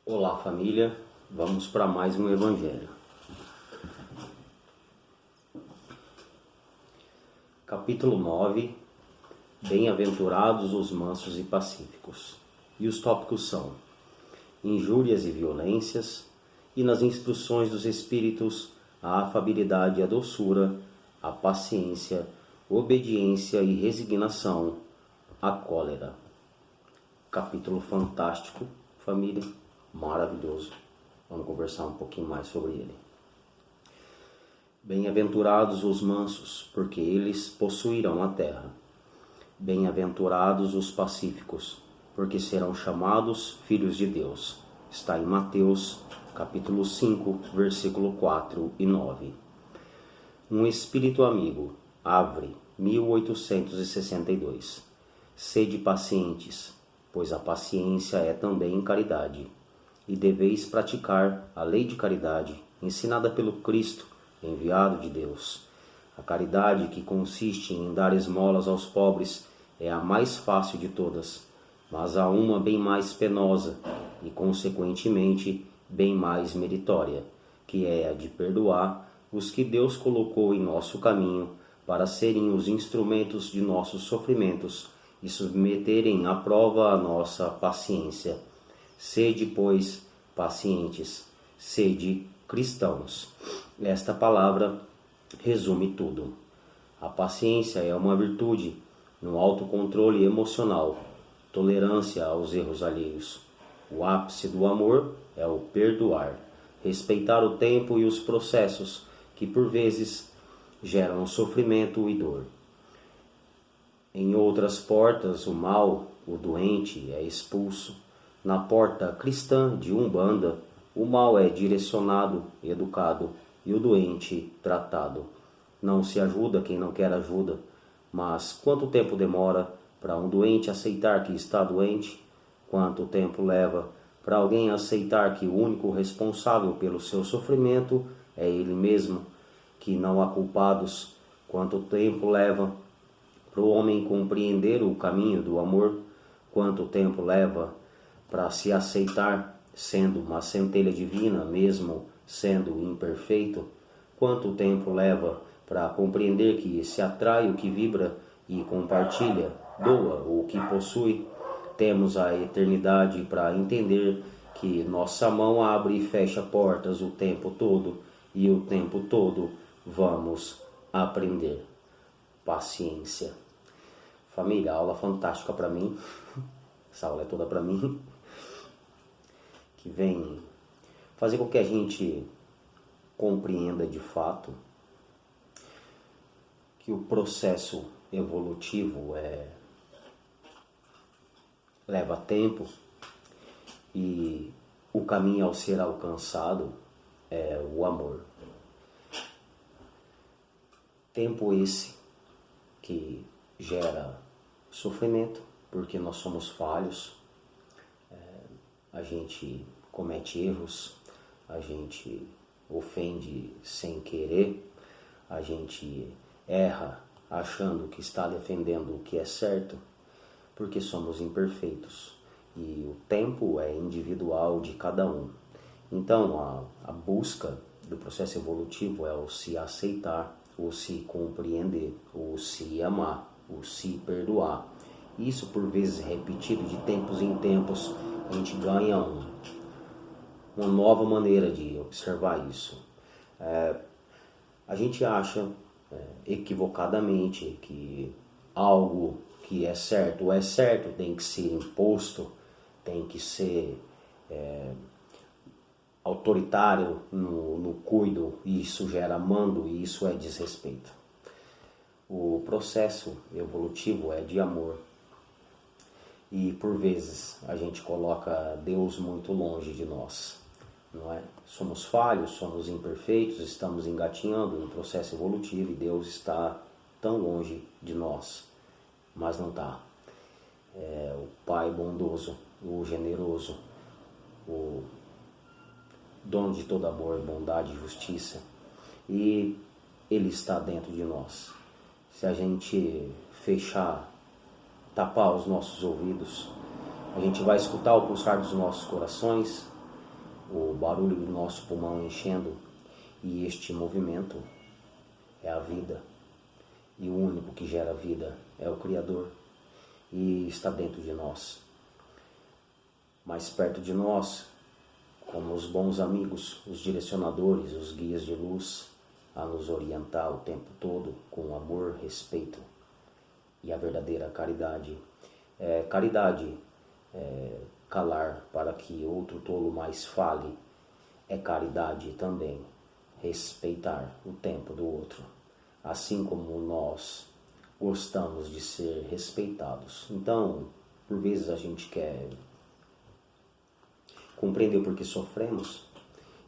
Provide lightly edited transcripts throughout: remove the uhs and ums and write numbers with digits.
Olá família, vamos para mais um Evangelho. Capítulo 9. Bem-aventurados os mansos e pacíficos. E os tópicos são injúrias e violências, e nas instruções dos Espíritos, a afabilidade e a doçura, a paciência, obediência e resignação, a cólera. Capítulo fantástico, família, maravilhoso. Vamos conversar um pouquinho mais sobre ele. Bem-aventurados os mansos, porque eles possuirão a terra. Bem-aventurados os pacíficos, porque serão chamados filhos de Deus. Está em Mateus, capítulo 5, versículo 4 e 9. Um espírito amigo, Havre, 1862. Sede pacientes, pois a paciência é também caridade. E deveis praticar a lei de caridade, ensinada pelo Cristo, enviado de Deus. A caridade, que consiste em dar esmolas aos pobres, é a mais fácil de todas, mas há uma bem mais penosa e, consequentemente, bem mais meritória, que é a de perdoar os que Deus colocou em nosso caminho para serem os instrumentos de nossos sofrimentos e submeterem à prova a nossa paciência. Sede, pois, pacientes, sede cristãos. Esta palavra resume tudo. A paciência é uma virtude no autocontrole emocional, tolerância aos erros alheios. O ápice do amor é o perdoar, respeitar o tempo e os processos que por vezes geram sofrimento e dor. Em outras portas, o mal, o doente, é expulso. Na porta cristã de Umbanda, o mal é direcionado, educado, e o doente tratado. Não se ajuda quem não quer ajuda, mas quanto tempo demora para um doente aceitar que está doente? Quanto tempo leva para alguém aceitar que o único responsável pelo seu sofrimento é ele mesmo, que não há culpados? Quanto tempo leva para o homem compreender o caminho do amor? Quanto tempo leva para se aceitar sendo uma centelha divina, mesmo sendo imperfeito? Quanto tempo leva para compreender que se atrai o que vibra e compartilha, doa o que possui? Temos a eternidade para entender que nossa mão abre e fecha portas o tempo todo, e o tempo todo vamos aprender. Paciência. Família, aula fantástica para mim. Essa aula é toda para mim. Que vem fazer com que a gente compreenda de fato que o processo evolutivo leva tempo e o caminho ao ser alcançado é o amor. Tempo esse que gera sofrimento, porque nós somos falhos, a gente comete erros, a gente ofende sem querer, a gente erra achando que está defendendo o que é certo, porque somos imperfeitos e o tempo é individual de cada um. Então a busca do processo evolutivo é o se aceitar, o se compreender, o se amar, o se perdoar. Isso por vezes repetido de tempos em tempos, a gente ganha uma nova maneira de observar isso. A gente acha equivocadamente que algo que é certo tem que ser imposto, tem que ser autoritário no cuido, e isso gera mando, e isso é desrespeito. O processo evolutivo é de amor. E por vezes a gente coloca Deus muito longe de nós, não é? Somos falhos, somos imperfeitos, estamos engatinhando no processo evolutivo e Deus está tão longe de nós, mas não está. É o Pai bondoso, o generoso, o dono de todo amor, bondade e justiça, e Ele está dentro de nós. Se a gente fechar, tapar os nossos ouvidos, a gente vai escutar o pulsar dos nossos corações, o barulho do nosso pulmão enchendo, e este movimento é a vida. E o único que gera vida é o Criador, e está dentro de nós. Mais perto de nós, como os bons amigos, os direcionadores, os guias de luz, a nos orientar o tempo todo com amor, respeito e a verdadeira caridade. Caridade é calar para que outro tolo mais fale. É caridade também respeitar o tempo do outro, assim como nós gostamos de ser respeitados. Então, por vezes a gente quer compreender por que sofremos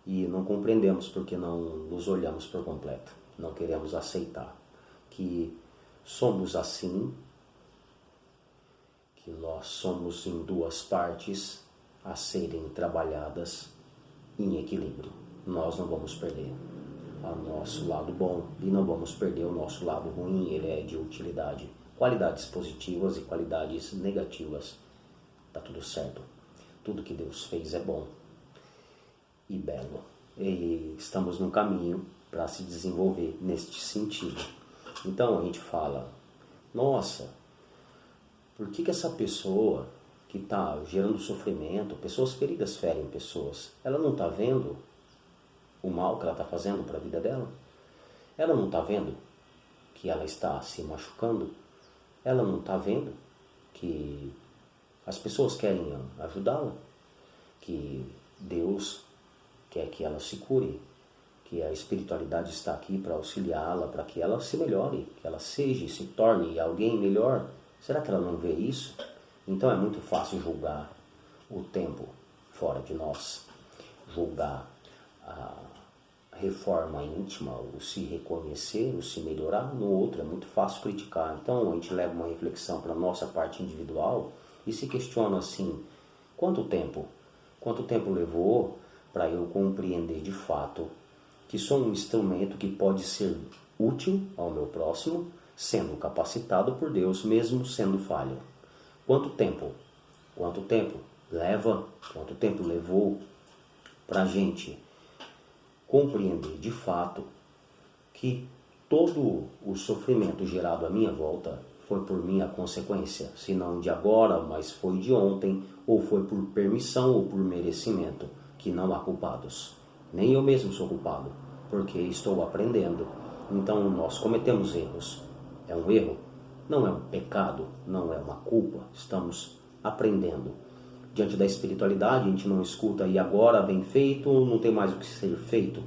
e não compreendemos porque não nos olhamos por completo. Não queremos aceitar que somos assim, que nós somos em duas partes a serem trabalhadas em equilíbrio. Nós não vamos perder o nosso lado bom e não vamos perder o nosso lado ruim. Ele é de utilidade, qualidades positivas e qualidades negativas. Tá tudo certo. Tudo que Deus fez é bom e belo. E estamos no caminho para se desenvolver neste sentido. Então a gente fala, nossa, por que essa pessoa que está gerando sofrimento, pessoas feridas ferem pessoas, ela não está vendo o mal que ela está fazendo para a vida dela? Ela não está vendo que ela está se machucando? Ela não está vendo que as pessoas querem ajudá-la? Que Deus quer que ela se cure? Que a espiritualidade está aqui para auxiliá-la, para que ela se melhore, que ela seja e se torne alguém melhor? Será que ela não vê isso? Então é muito fácil julgar o tempo fora de nós, julgar a reforma íntima, o se reconhecer, o se melhorar. No outro é muito fácil criticar. Então a gente leva uma reflexão para a nossa parte individual e se questiona assim, quanto tempo levou para eu compreender de fato que sou um instrumento que pode ser útil ao meu próximo, sendo capacitado por Deus, mesmo sendo falho? Quanto tempo leva, quanto tempo levou para a gente compreender de fato que todo o sofrimento gerado à minha volta foi por minha consequência, se não de agora, mas foi de ontem, ou foi por permissão ou por merecimento, que não há culpados. Nem eu mesmo sou culpado, porque estou aprendendo. Então nós cometemos erros. É um erro? Não é um pecado, não é uma culpa. Estamos aprendendo. Diante da espiritualidade, a gente não escuta e agora bem feito, não tem mais o que ser feito.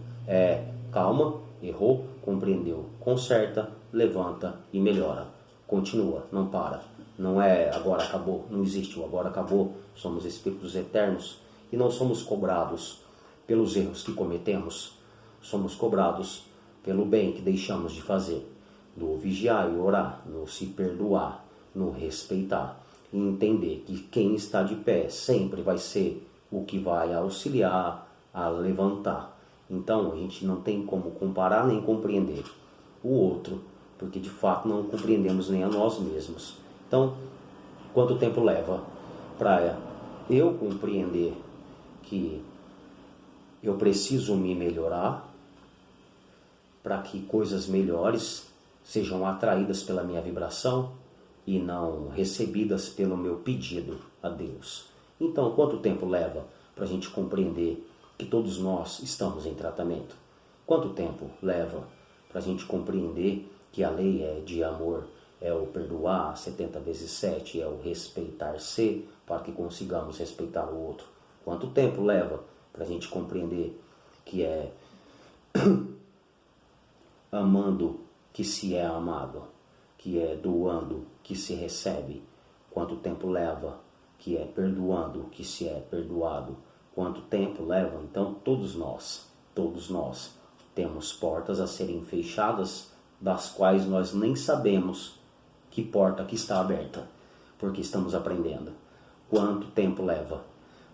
Calma, errou, compreendeu, conserta, levanta e melhora. Continua, não para. Não é agora acabou, não existe o agora acabou. Somos espíritos eternos e não somos cobrados pelos erros que cometemos. Somos cobrados pelo bem que deixamos de fazer. No vigiar e orar, no se perdoar, no respeitar. E entender que quem está de pé sempre vai ser o que vai auxiliar a levantar. Então a gente não tem como comparar nem compreender o outro, porque de fato não compreendemos nem a nós mesmos. Então, quanto tempo leva para eu compreender que eu preciso me melhorar para que coisas melhores sejam atraídas pela minha vibração e não recebidas pelo meu pedido a Deus? Então, quanto tempo leva para a gente compreender que todos nós estamos em tratamento? Quanto tempo leva para a gente compreender que a lei é de amor, é o perdoar 70 vezes 7, é o respeitar-se para que consigamos respeitar o outro? Quanto tempo leva para a gente compreender que é amando que se é amado, que é doando que se recebe? Quanto tempo leva que é perdoando que se é perdoado? Quanto tempo leva? Então todos nós temos portas a serem fechadas, das quais nós nem sabemos que porta que está aberta, porque estamos aprendendo. Quanto tempo leva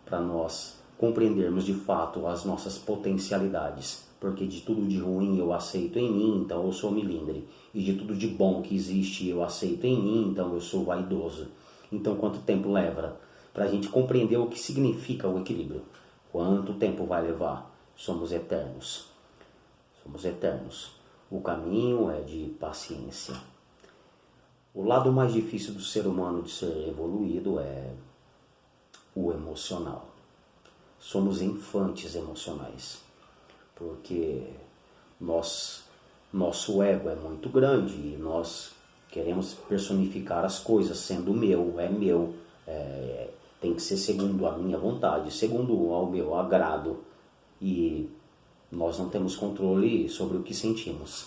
para nós compreendermos de fato as nossas potencialidades? Porque de tudo de ruim eu aceito em mim, então eu sou milindre. E de tudo de bom que existe eu aceito em mim, então eu sou vaidoso. Então quanto tempo leva para a gente compreender o que significa o equilíbrio? Quanto tempo vai levar? Somos eternos. Somos eternos. O caminho é de paciência. O lado mais difícil do ser humano de ser evoluído é o emocional. Somos infantes emocionais, porque nosso ego é muito grande e nós queremos personificar as coisas sendo meu, tem que ser segundo a minha vontade, segundo ao meu agrado, e nós não temos controle sobre o que sentimos.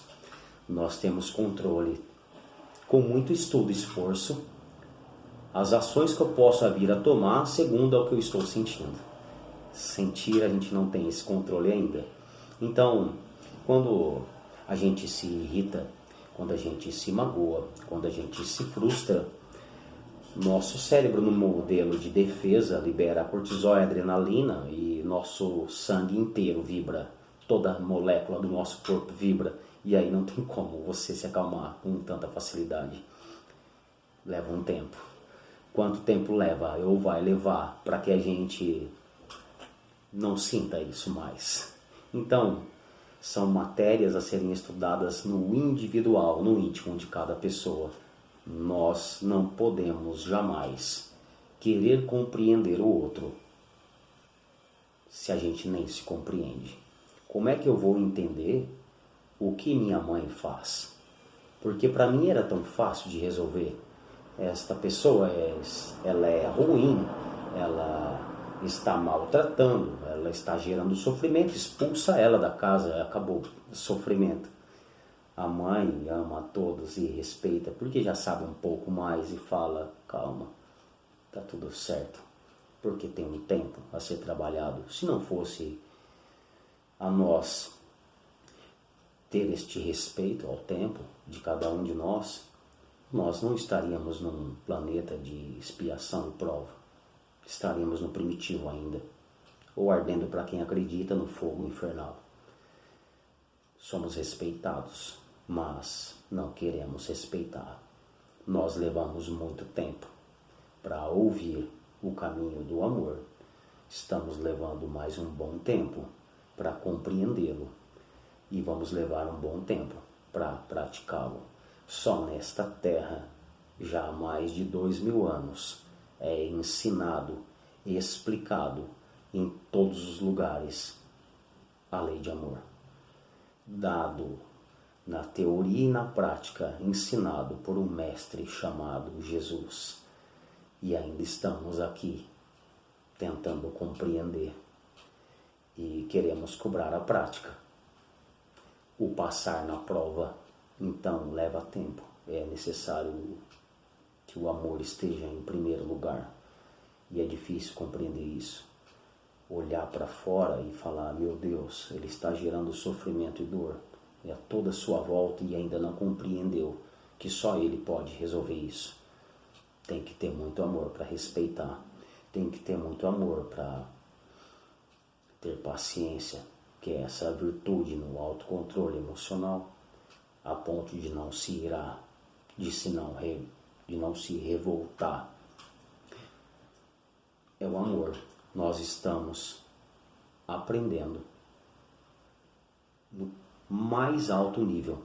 Nós temos controle, com muito estudo e esforço, as ações que eu posso vir a tomar segundo ao que eu estou sentindo. Sentir, a gente não tem esse controle ainda. Então, quando a gente se irrita, quando a gente se magoa, quando a gente se frustra, nosso cérebro, no modelo de defesa, libera cortisol e adrenalina e nosso sangue inteiro vibra, toda molécula do nosso corpo vibra, e aí não tem como você se acalmar com tanta facilidade. Leva um tempo. Quanto tempo leva ou vai levar para que a gente não sinta isso mais? Então, são matérias a serem estudadas no individual, no íntimo de cada pessoa. Nós não podemos jamais querer compreender o outro se a gente nem se compreende. Como é que eu vou entender o que minha mãe faz? Porque para mim era tão fácil de resolver. Esta pessoa ela é ruim, ela está maltratando, ela está gerando sofrimento, expulsa ela da casa, acabou o sofrimento. A mãe ama a todos e respeita, porque já sabe um pouco mais e fala, calma, tá tudo certo, porque tem um tempo a ser trabalhado. Se não fosse a nós ter este respeito ao tempo de cada um de nós não estaríamos num planeta de expiação e prova. Estaríamos no primitivo ainda, ou ardendo para quem acredita no fogo infernal. Somos respeitados, mas não queremos respeitar. Nós levamos muito tempo para ouvir o caminho do amor. Estamos levando mais um bom tempo para compreendê-lo e vamos levar um bom tempo para praticá-lo. Só nesta terra, já há mais de 2000 anos, é ensinado e explicado em todos os lugares a lei de amor. Dado na teoria e na prática, ensinado por um mestre chamado Jesus. E ainda estamos aqui, tentando compreender. E queremos cobrar a prática. O passar na prova, então, leva tempo. É necessário que o amor esteja em primeiro lugar. E é difícil compreender isso. Olhar para fora e falar, meu Deus, ele está gerando sofrimento e dor. É a toda a sua volta e ainda não compreendeu que só ele pode resolver isso. Tem que ter muito amor para respeitar. Tem que ter muito amor para ter paciência, que é essa virtude no autocontrole emocional, a ponto de não se irar, de não se revoltar. É o amor. Nós estamos aprendendo no mais alto nível,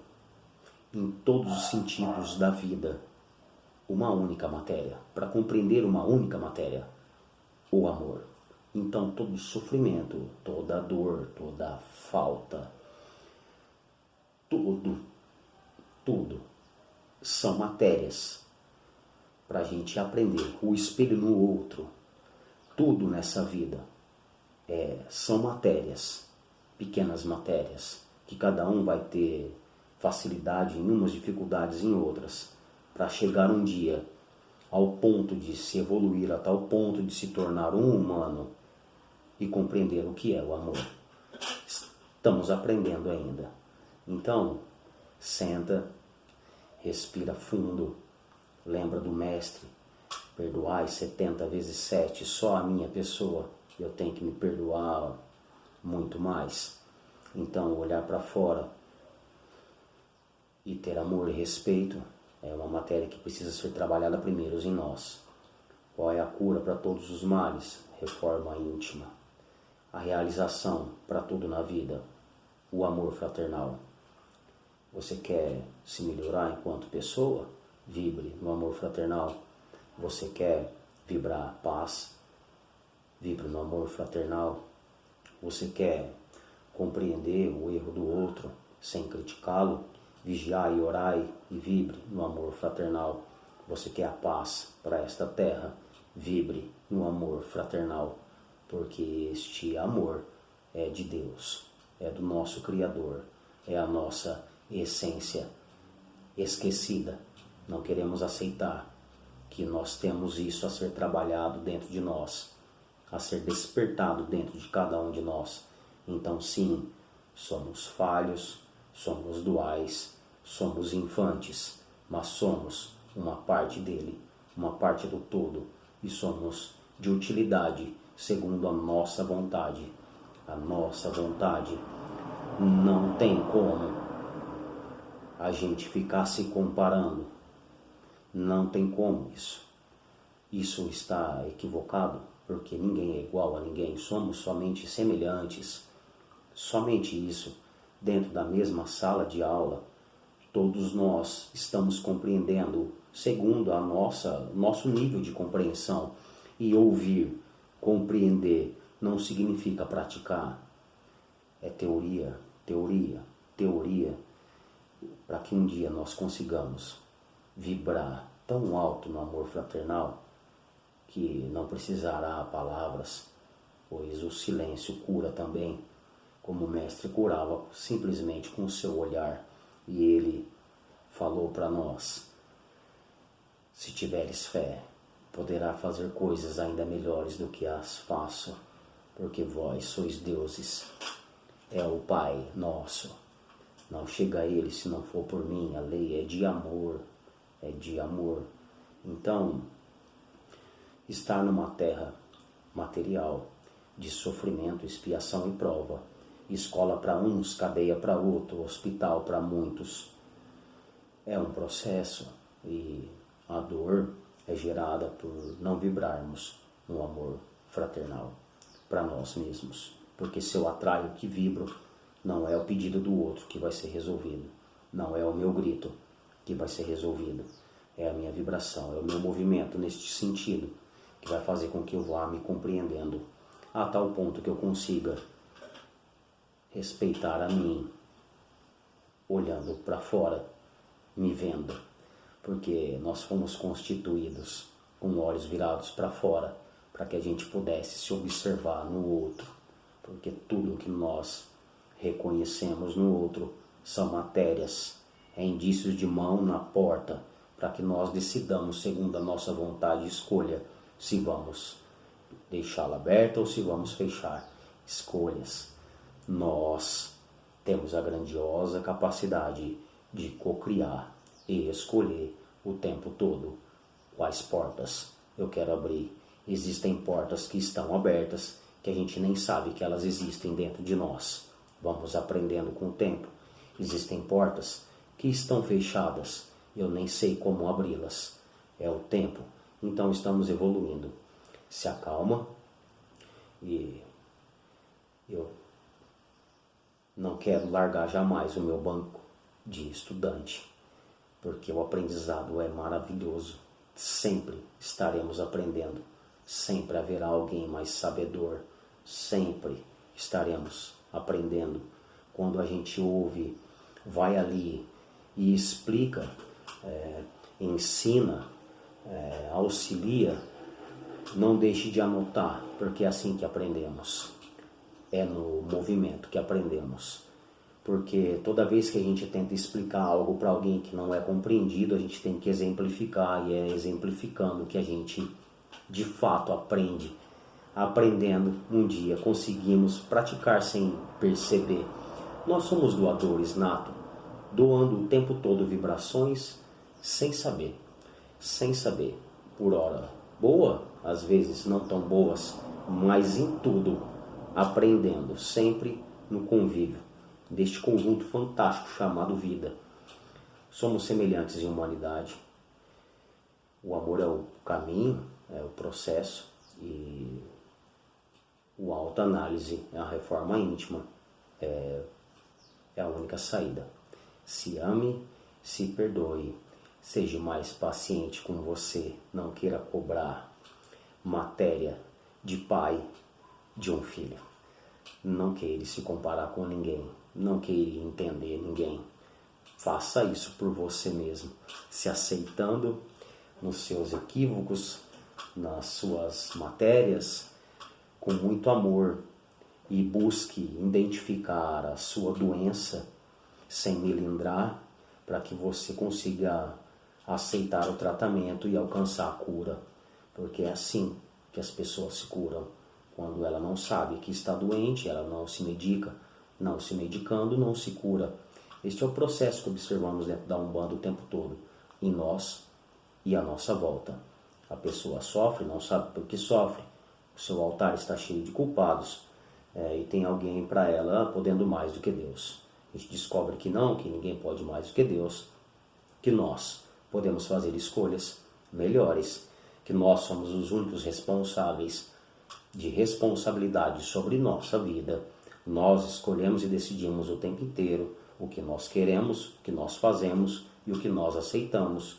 em todos os sentidos da vida, uma única matéria. Para compreender uma única matéria, o amor. Então todo sofrimento, toda dor, toda falta, tudo são matérias para a gente aprender. O espelho no outro, tudo nessa vida são matérias, pequenas matérias, que cada um vai ter facilidade em umas, dificuldades em outras, para chegar um dia ao ponto de se evoluir, a tal ponto de se tornar um humano e compreender o que é o amor. Estamos aprendendo ainda. Então, senta, respira fundo, lembra do mestre, perdoai 70 vezes 7, só a minha pessoa, eu tenho que me perdoar muito mais. Então, olhar para fora e ter amor e respeito é uma matéria que precisa ser trabalhada primeiro em nós. Qual é a cura para todos os males? Reforma íntima. a realização para tudo na vida, o amor fraternal. Você quer se melhorar enquanto pessoa? Vibre no amor fraternal. Você quer vibrar paz? Vibre no amor fraternal. Você quer compreender o erro do outro sem criticá-lo? Vigiai, orai e vibre no amor fraternal. Você quer a paz para esta terra? Vibre no amor fraternal, porque este amor é de Deus, é do nosso Criador, é a nossa essência esquecida. Não queremos aceitar que nós temos isso a ser trabalhado dentro de nós, a ser despertado dentro de cada um de nós. Então sim, somos falhos, somos duais, somos infantes, mas somos uma parte dele, uma parte do todo, e somos de utilidade segundo a nossa vontade. A nossa vontade não tem como a gente ficar se comparando. Não tem como isso. Isso está equivocado, porque ninguém é igual a ninguém. Somos somente semelhantes. Somente isso. Dentro da mesma sala de aula, todos nós estamos compreendendo segundo a nosso nível de compreensão. E ouvir, compreender, não significa praticar. É teoria, teoria, teoria, para que um dia nós consigamos vibrar tão alto no amor fraternal que não precisará palavras, pois o silêncio cura também, como o mestre curava simplesmente com o seu olhar. E ele falou para nós: se tiveres fé, poderá fazer coisas ainda melhores do que as faço, porque vós sois deuses. É o Pai nosso. Não chega a Ele se não for por mim. A lei é de amor. É de amor. Então, estar numa terra material de sofrimento, expiação e prova, escola para uns, cadeia para outro, hospital para muitos, é um processo, e a dor é gerada por não vibrarmos no amor fraternal para nós mesmos. Porque se eu atraio o que vibro, não é o pedido do outro que vai ser resolvido, não é o meu grito que vai ser resolvido, é a minha vibração, é o meu movimento neste sentido que vai fazer com que eu vá me compreendendo a tal ponto que eu consiga respeitar a mim, olhando para fora, me vendo, porque nós fomos constituídos com olhos virados para fora, para que a gente pudesse se observar no outro, porque tudo que nós reconhecemos no outro são matérias, é indícios de mão na porta, para que nós decidamos segundo a nossa vontade e escolha se vamos deixá-la aberta ou se vamos fechar. Escolhas. Nós temos a grandiosa capacidade de cocriar e escolher o tempo todo quais portas eu quero abrir. Existem portas que estão abertas, que a gente nem sabe que elas existem dentro de nós. Vamos aprendendo com o tempo. Existem portas que estão fechadas, eu nem sei como abri-las. É o tempo. Então estamos evoluindo. Se acalma, e eu não quero largar jamais o meu banco de estudante, porque o aprendizado é maravilhoso. Sempre estaremos aprendendo, sempre haverá alguém mais sabedor, sempre estaremos aprendendo. Quando a gente ouve, vai ali e explica, ensina, auxilia, não deixe de anotar, porque é assim que aprendemos. É no movimento que aprendemos. Porque toda vez que a gente tenta explicar algo para alguém que não é compreendido, a gente tem que exemplificar, e é exemplificando que a gente de fato aprende. Aprendendo, um dia conseguimos praticar sem perceber. Nós somos doadores nato, doando o tempo todo vibrações sem saber. Sem saber. Por hora boa, às vezes não tão boas, mas em tudo aprendendo, sempre no convívio deste conjunto fantástico chamado vida. Somos semelhantes em humanidade. O amor é o caminho, é o processo, e o autoanálise, a reforma íntima é a única saída. Se ame, se perdoe, seja mais paciente com você, não queira cobrar matéria de pai de um filho. Não queira se comparar com ninguém, não queira entender ninguém. Faça isso por você mesmo, se aceitando nos seus equívocos, nas suas matérias, com muito amor, e busque identificar a sua doença sem melindrar, para que você consiga aceitar o tratamento e alcançar a cura, porque é assim que as pessoas se curam. Quando ela não sabe que está doente, ela não se medica, não se medicando, não se cura. Este é o processo que observamos dentro da Umbanda o tempo todo, em nós e à nossa volta. A pessoa sofre, não sabe por que sofre, o seu altar está cheio de culpados, e tem alguém para ela podendo mais do que Deus. A gente descobre que não, que ninguém pode mais do que Deus, que nós podemos fazer escolhas melhores, que nós somos os únicos responsáveis de responsabilidade sobre nossa vida. Nós escolhemos e decidimos o tempo inteiro o que nós queremos, o que nós fazemos e o que nós aceitamos.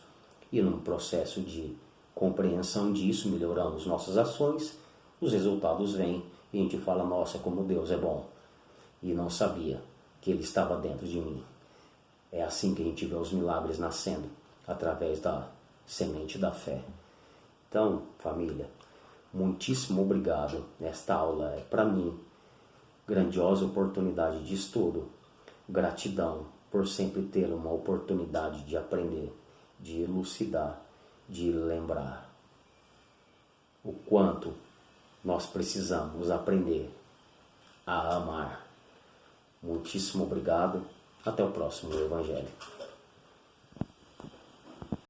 E num processo de compreensão disso, melhoramos nossas ações, os resultados vêm e a gente fala, nossa, como Deus é bom. E não sabia que Ele estava dentro de mim. É assim que a gente vê os milagres nascendo, através da semente da fé. Então, família, muitíssimo obrigado. Esta aula é para mim grandiosa oportunidade de estudo. Gratidão por sempre ter uma oportunidade de aprender, de elucidar, de lembrar o quanto nós precisamos aprender a amar. Muitíssimo obrigado. Até o próximo Evangelho.